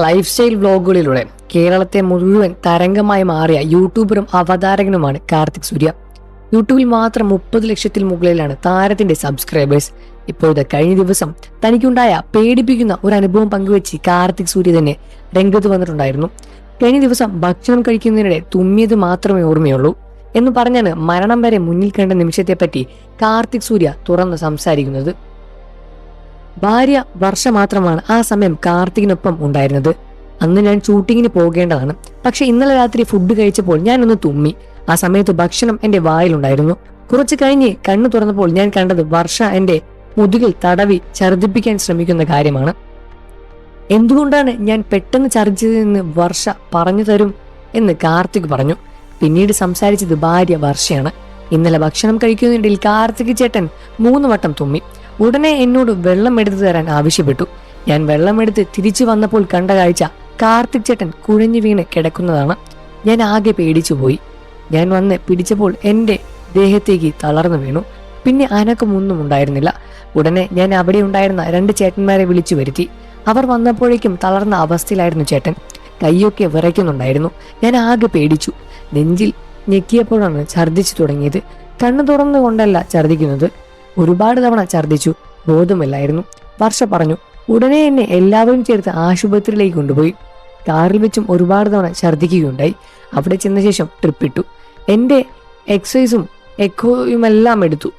Life style വ്ലോഗുകളിലൂടെ കേരളത്തെ മുഴുവൻ തരംഗമായി മാറിയ യൂട്യൂബറും അവതാരകനുമാണ് കാർത്തിക് സൂര്യ. യൂട്യൂബിൽ മാത്രം 30 ലക്ഷത്തിൽ മുകളിലാണ് താരത്തിന്റെ സബ്സ്ക്രൈബേഴ്സ്. ഇപ്പോഴത്തെ കഴിഞ്ഞ ദിവസം തനിക്കുണ്ടായ പേടിപ്പിക്കുന്ന ഒരു അനുഭവം പങ്കുവെച്ച് കാർത്തിക് സൂര്യ തന്നെ രംഗത്ത് വന്നിട്ടുണ്ടായിരുന്നു. കഴിഞ്ഞ ദിവസം ഭക്ഷണം കഴിക്കുന്നതിനിടെ തുമ്മിയത് മാത്രമേ ഓർമ്മയുള്ളൂ എന്ന് പറഞ്ഞാണ് മരണം വരെ മുന്നിൽ കണ്ട നിമിഷത്തെപ്പറ്റി കാർത്തിക് സൂര്യ തുറന്ന് സംസാരിക്കുന്നത്. ഭാര്യ വർഷ മാത്രമാണ് ആ സമയം കാർത്തികിനൊപ്പം ഉണ്ടായിരുന്നത്. അന്ന് ഞാൻ ഷൂട്ടിങ്ങിന് പോകേണ്ടതാണ്. പക്ഷെ ഇന്നലെ രാത്രി ഫുഡ് കഴിച്ചപ്പോൾ ഞാൻ ഒന്ന് തുമ്മി. ആ സമയത്ത് ഭക്ഷണം എന്റെ വായിലുണ്ടായിരുന്നു. കുറച്ചു കഴിഞ്ഞ് കണ്ണു തുറന്നപ്പോൾ ഞാൻ കണ്ടത് വർഷ എന്റെ മുതുകിൽ തടവി ഛർദിപ്പിക്കാൻ ശ്രമിക്കുന്ന കാര്യമാണ്. എന്തുകൊണ്ടാണ് ഞാൻ പെട്ടെന്ന് ഛർദിച്ചതെന്ന് വർഷ പറഞ്ഞു തരും എന്ന് കാർത്തിക് പറഞ്ഞു. പിന്നീട് സംസാരിച്ചത് ഭാര്യ വർഷയാണ്. ഇന്നലെ ഭക്ഷണം കഴിക്കുന്നതിനിടയിൽ കാർത്തിക് ചേട്ടൻ 3 വട്ടം തുമ്മി. ഉടനെ എന്നോട് വെള്ളം എടുത്തു തരാൻ ആവശ്യപ്പെട്ടു. ഞാൻ വെള്ളമെടുത്ത് തിരിച്ചു വന്നപ്പോൾ കണ്ട കാഴ്ച കാർത്തിക് ചേട്ടൻ കുഴഞ്ഞു വീണ് കിടക്കുന്നതാണ്. ഞാൻ ആകെ പേടിച്ചുപോയി. ഞാൻ വന്ന് പിടിച്ചപ്പോൾ എന്റെ ദേഹത്തേക്ക് തളർന്നു വീണു. പിന്നെ അനക്കമൊന്നും ഉണ്ടായിരുന്നില്ല. ഉടനെ ഞാൻ അവിടെ ഉണ്ടായിരുന്ന 2 ചേട്ടന്മാരെ വിളിച്ചു വരുത്തി. അവർ വന്നപ്പോഴേക്കും തളർന്ന അവസ്ഥയിലായിരുന്നു ചേട്ടൻ. കൈയൊക്കെ വിറയ്ക്കുന്നുണ്ടായിരുന്നു. ഞാൻ ആകെ പേടിച്ചു. നെഞ്ചിൽ ഞെക്കിയപ്പോഴാണ് ഛർദ്ദിച്ചു തുടങ്ങിയത്. കണ്ണു തുറന്നുകൊണ്ടല്ല ഛർദ്ദിക്കുന്നത്. ഒരുപാട് തവണ ഛർദ്ദിച്ചു. ബോധമില്ലായിരുന്നു, വർഷ പറഞ്ഞു. ഉടനെ എന്നെ എല്ലാവരും ചേർത്ത് ആശുപത്രിയിലേക്ക് കൊണ്ടുപോയി. കാറിൽ വെച്ചും ഒരുപാട് തവണ ഛർദ്ദിക്കുകയുണ്ടായി. അവിടെ ചെന്ന ശേഷം ട്രിപ്പിട്ടു. എന്റെ എക്സസൈസും എക്കോയുമെല്ലാം എടുത്തു.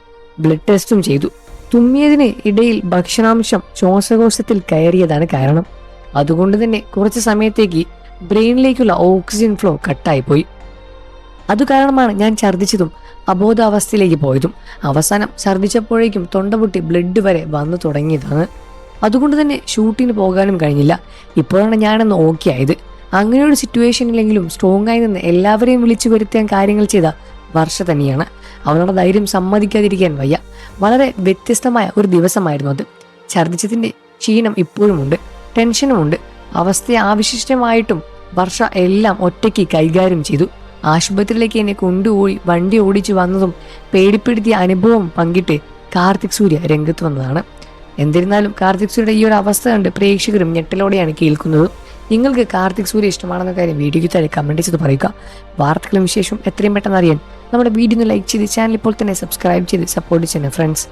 ബ്ലഡ് ടെസ്റ്റും ചെയ്തു. തുമ്മിയതിന് ഇടയിൽ ഭക്ഷണാംശം ശ്വാസകോശത്തിൽ കയറിയതാണ് കാരണം. അതുകൊണ്ട് തന്നെ കുറച്ച് സമയത്തേക്ക് ബ്രെയിനിലേക്കുള്ള ഓക്സിജൻ ഫ്ലോ കട്ടായിപ്പോയി. അതു കാരണമാണ് ഞാൻ ഛർദ്ദിച്ചതും അബോധാവസ്ഥയിലേക്ക് പോയതും. അവസാനം ഛർദ്ദിച്ചപ്പോഴേക്കും തൊണ്ടപൊട്ടി ബ്ലഡ് വരെ വന്നു തുടങ്ങിയതാണ്. അതുകൊണ്ട് തന്നെ ഷൂട്ടിന് പോകാനും കഴിഞ്ഞില്ല. ഇപ്പോഴാണ് ഞാനൊന്ന് ഓക്കെ ആയത്. അങ്ങനെ ഒരു സിറ്റുവേഷനിലെങ്കിലും സ്ട്രോങ് ആയി നിന്ന് എല്ലാവരെയും വിളിച്ചു വരുത്താൻ കാര്യങ്ങൾ ചെയ്ത വർഷ തന്നെയാണ്. അവളുടെ ധൈര്യം സമ്മതിക്കാതിരിക്കാൻ വയ്യ. വളരെ വ്യത്യസ്തമായ ഒരു ദിവസമായിരുന്നു അത്. ഛർദ്ദിച്ചതിന്റെ ക്ഷീണം ഇപ്പോഴുമുണ്ട്, ടെൻഷനുമുണ്ട്. അവസ്ഥയെ ആവിശിഷ്ടമായിട്ടും വർഷ എല്ലാം ഒറ്റയ്ക്ക് കൈകാര്യം ചെയ്തു. ആശുപത്രിയിലേക്ക് എന്നെ കൊണ്ടുപോയി വണ്ടി ഓടിച്ചു വന്നതും പേടിപ്പെടുത്തിയ അനുഭവം പങ്കിട്ട് കാർത്തിക് സൂര്യ രംഗത്ത് വന്നതാണ്. എന്നിരുന്നാലും കാർത്തിക് സൂര്യയുടെ ഈ ഒരു അവസ്ഥ കണ്ട് പ്രേക്ഷകരും ഞെട്ടലോടെയാണ് കേൾക്കുന്നത്. നിങ്ങൾക്ക് കാർത്തിക് സൂര്യ ഇഷ്ടമാണെന്ന കാര്യം വീഡിയോയ്ക്ക് താഴെ കമന്റ് ചെയ്ത് പറയുക. വാർത്തകളും വിശേഷവും എത്രയും പെട്ടെന്ന് അറിയാൻ നമ്മുടെ വീഡിയോ ഒന്ന് ലൈക്ക് ചെയ്ത് ചാനൽ ഇപ്പോൾ തന്നെ സബ്സ്ക്രൈബ് ചെയ്ത് സപ്പോർട്ട് ചെയ്യുന്ന ഫ്രണ്ട്സ്.